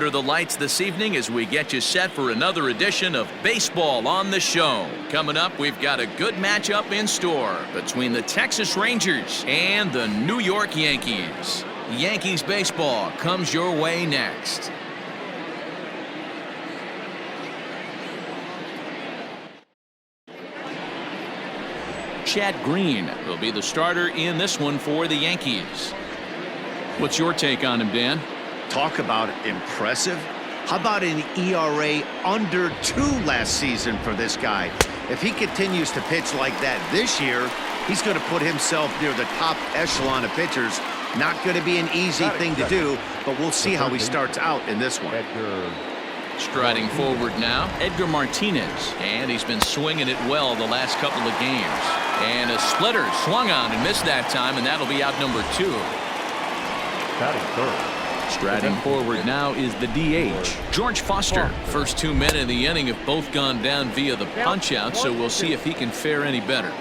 under the lights this evening as we get you set for another edition of Baseball on the Show. Coming up, we've got a good matchup in store between the Texas Rangers and the New York Yankees. Yankees baseball comes your way next. Chad Green will be the starter in this one for the Yankees. What's your take on him, Dan? Talk about impressive. How about an ERA under 2 last season for this guy? If he continues to pitch like that this year, he's going to put himself near the top echelon of pitchers. Not going to be an easy thing to do, but we'll see how he starts out in this one. Striding forward now, Edgar Martinez, and he's been swinging it well the last couple of games. And a splitter swung on and missed that time, and that'll be out number 2. Striding forward now is the DH, George Foster. First 2 men in the inning have both gone down via the punch-out, so we'll see if he can fare any better.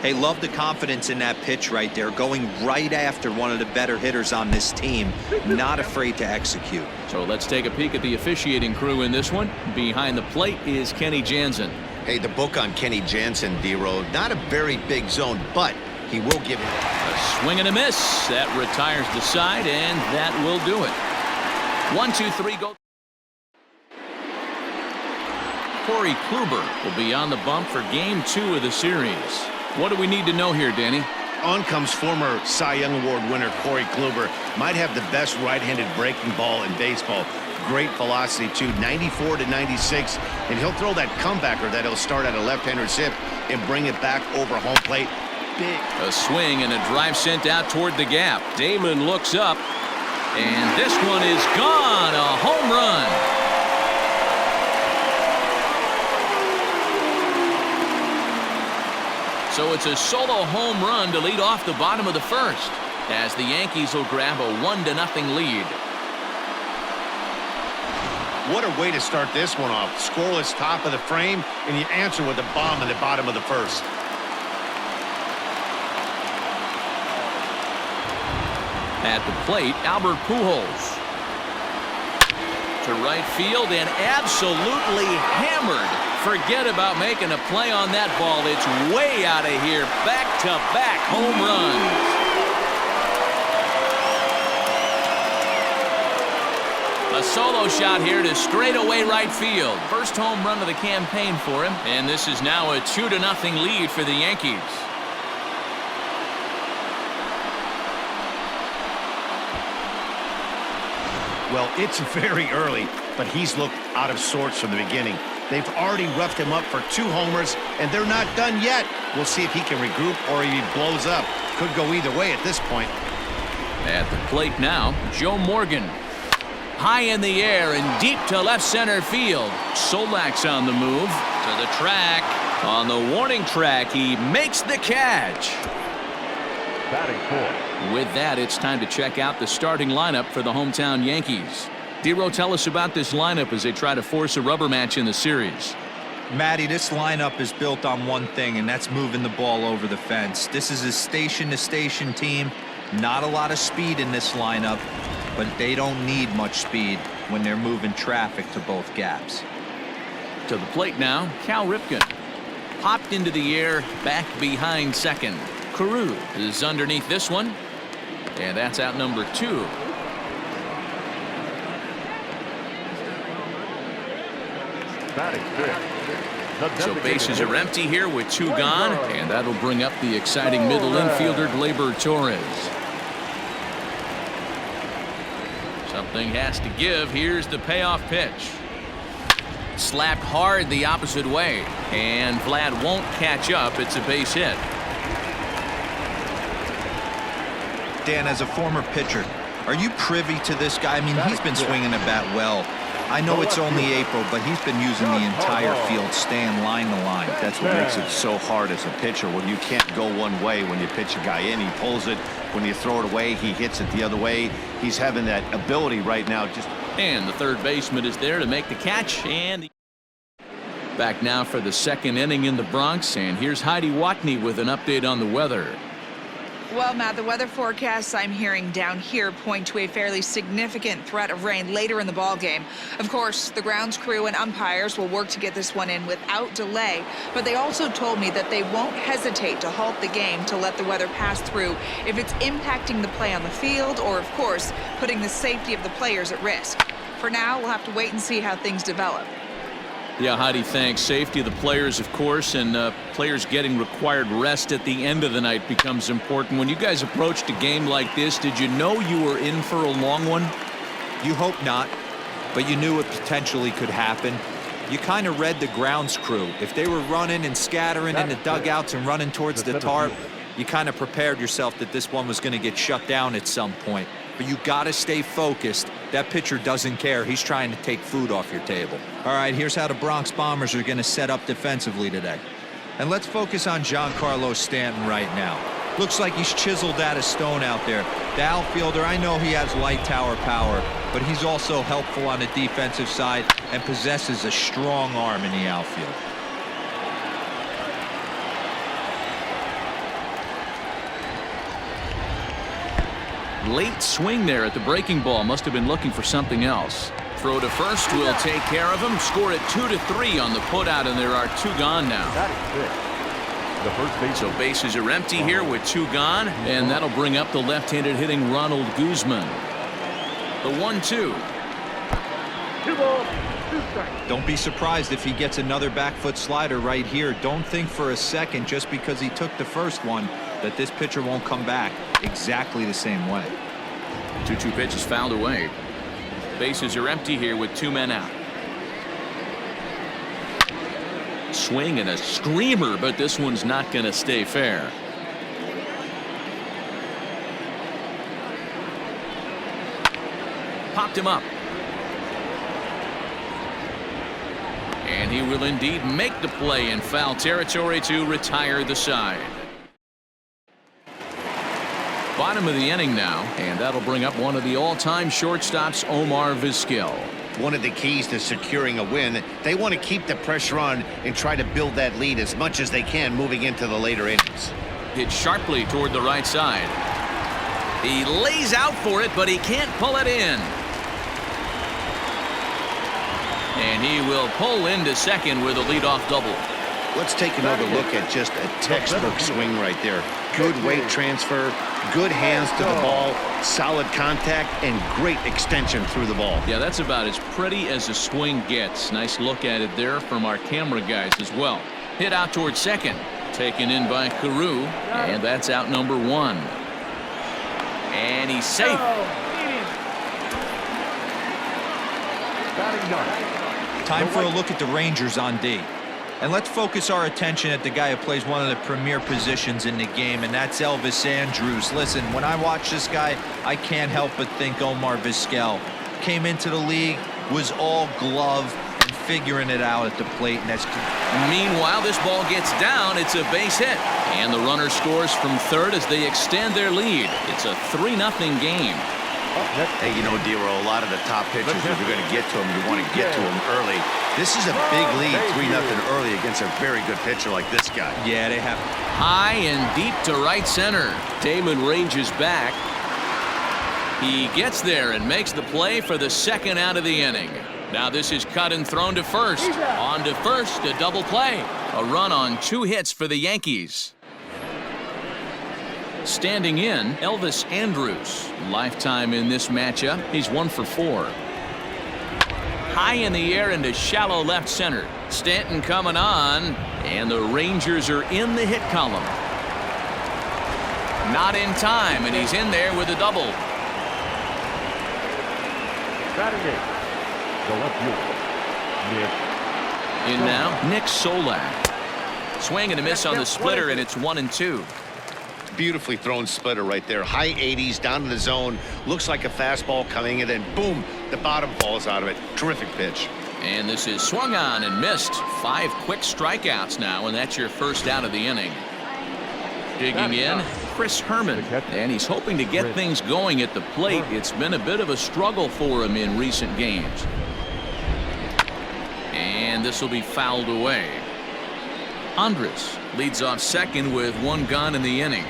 Hey, love the confidence in that pitch right there, going right after one of the better hitters on this team, not afraid to execute. So let's take a peek at the officiating crew in this one. Behind the plate is Kenny Jansen. Hey, the book on Kenny Jansen, D-Road, not a very big zone, but he will give it a swing and a miss. That retires the side, and that will do it. 1, 2, 3, go. Corey Kluber will be on the bump for game 2 of the series. What do we need to know here, Danny? On comes former Cy Young Award winner Corey Kluber. Might have the best right-handed breaking ball in baseball. Great velocity, too, 94 to 96. And he'll throw that comebacker that he'll start at a left-hander's hip and bring it back over home plate. Big. A swing and a drive sent out toward the gap. Damon looks up, and this one is gone. A home run. So it's a solo home run to lead off the bottom of the first, as the Yankees will grab a 1-0 lead. What a way to start this one off. Scoreless top of the frame, and you answer with a bomb in the bottom of the first. At the plate, Albert Pujols. To right field and absolutely hammered. Forget about making a play on that ball. It's way out of here. Back-to-back home runs. A solo shot here to straightaway right field. First home run of the campaign for him. And this is now a 2-0 lead for the Yankees. Well, it's very early, but he's looked out of sorts from the beginning. They've already roughed him up for 2 homers, and they're not done yet. We'll see if he can regroup or if he blows up. Could go either way at this point. At the plate now, Joe Morgan. High in the air and deep to left center field. Solak's on the move to the track. On the warning track, he makes the catch. Batting 4. With that, it's time to check out the starting lineup for the hometown Yankees. D-Row, tell us about this lineup as they try to force a rubber match in the series. Matty, this lineup is built on one thing, and that's moving the ball over the fence. This is a station-to-station team. Not a lot of speed in this lineup, but they don't need much speed when they're moving traffic to both gaps. To the plate now, Cal Ripken. Popped into the air, back behind second. Carew is underneath this one, and that's out number 2. Batting 5th. So bases are empty here with 2 gone, and that'll bring up the exciting middle infielder Gleyber Torres. Something has to give. Here's the payoff pitch. Slapped hard the opposite way, and Vlad won't catch up. It's a base hit. Dan, as a former pitcher, are you privy to this guy? I mean, he's been swinging the bat well. I know it's only April, but he's been using the entire field, staying line to line. That's what makes it so hard as a pitcher when you can't go one way. When you pitch a guy in, he pulls it. When you throw it away, he hits it the other way. He's having that ability right now. And the third baseman is there to make the catch. And back now for the second inning in the Bronx. And here's Heidi Watney with an update on the weather. Well, Matt, the weather forecasts I'm hearing down here point to a fairly significant threat of rain later in the ball game. Of course, the grounds crew and umpires will work to get this one in without delay, but they also told me that they won't hesitate to halt the game to let the weather pass through if it's impacting the play on the field or, of course, putting the safety of the players at risk. For now, we'll have to wait and see how things develop. Yeah, Heidi, thanks. Safety of the players, of course, and players getting required rest at the end of the night becomes important. When you guys approached a game like this, did you know you were in for a long one? You hope not, but you knew it potentially could happen. You kind of read the grounds crew. If they were running and scattering in the dugouts and running towards the tarp, you kind of prepared yourself that this one was going to get shut down at some point. But you got to stay focused. That pitcher doesn't care. He's trying to take food off your table. All right, here's how the Bronx Bombers are going to set up defensively today. And let's focus on Giancarlo Stanton right now. Looks like he's chiseled out of stone out there. The outfielder, I know he has light tower power, but he's also helpful on the defensive side and possesses a strong arm in the outfield. Late swing there at the breaking ball. Must have been looking for something else. Throw to first will take care of him. Score it 2-3 on the putout, and there are 2 gone now. That is 6. The first base. So bases are empty here with 2 gone, and that'll bring up the left-handed hitting Ronald Guzman. The 1-2. 2 balls, 2 strikes. Don't be surprised if he gets another back foot slider right here. Don't think for a second, just because he took the first one, that this pitcher won't come back exactly the same way. 2-2 pitch is fouled away. Bases are empty here with 2 men out. Swing and a screamer, but this one's not going to stay fair. Popped him up. And he will indeed make the play in foul territory to retire the side. Bottom of the inning now, and that'll bring up one of the all-time shortstops, Omar Vizquel. One of the keys to securing a win, they want to keep the pressure on and try to build that lead as much as they can moving into the later innings. Hit sharply toward the right side. He lays out for it, but he can't pull it in. And he will pull into second with a leadoff double. Let's take another look at just a textbook swing right there. Good weight transfer, good hands to the ball, solid contact, and great extension through the ball. Yeah, that's about as pretty as a swing gets. Nice look at it there from our camera guys as well. Hit out towards second. Taken in by Carew, and that's out number 1. And he's safe. Batting done. Time for a look at the Rangers on D. And let's focus our attention at the guy who plays one of the premier positions in the game, and that's Elvis Andrus. Listen, when I watch this guy, I can't help but think Omar Vizquel. Came into the league, was all glove, and figuring it out at the plate. And that's. Meanwhile, this ball gets down. It's a base hit. And the runner scores from third as they extend their lead. It's a 3-0 game. Hey, you know, Dero, a lot of the top pitchers, if you're going to get to them, you want to get to them early. This is a big lead, 3-0 early against a very good pitcher like this guy. Yeah, they have. High and deep to right center. Damon ranges back. He gets there and makes the play for the second out of the inning. Now this is cut and thrown to first. On to first, a double play. A run on 2 hits for the Yankees. Standing in, Elvis Andrus. Lifetime in this matchup. He's 1 for 4. High in the air into shallow left center. Stanton coming on, and the Rangers are in the hit column. Not in time, and he's in there with a double. Batting 8. The left fielder, Nick. In now, Nick Solak. Swing and a miss on the splitter, and it's 1-2. Beautifully thrown splitter right there. High 80s down in the zone. Looks like a fastball coming in, and boom, the bottom falls out of it. Terrific pitch. And this is swung on and missed. 5 quick strikeouts now, and that's your first out of the inning. Digging in, Chris Herman, and he's hoping to get things going at the plate. It's been a bit of a struggle for him in recent games. And this will be fouled away. Andrus leads off second with 1 gone in the inning.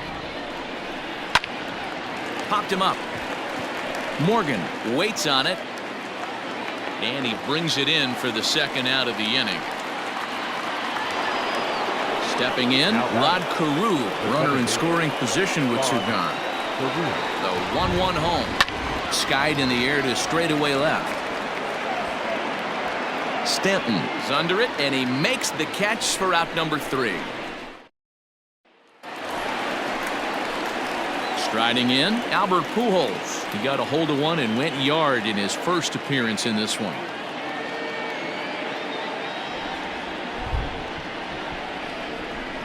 Popped him up. Morgan waits on it. And he brings it in for the second out of the inning. Stepping in, Rod Carew, runner in scoring position with two gone. The 1-1 home. Skied in the air to straightaway left. Stanton's under it, and he makes the catch for out number 3. Striding in, Albert Pujols. He got a hold of one and went yard in his first appearance in this one.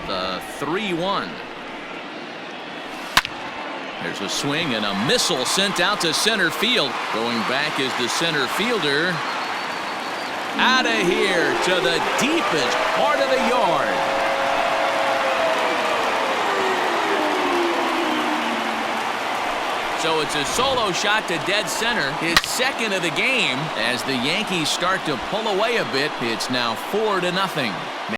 The 3-1. There's a swing and a missile sent out to center field. Going back is the center fielder. Out of here to the deepest part of the yard. So it's a solo shot to dead center, his second of the game. As the Yankees start to pull away a bit, it's now 4-0.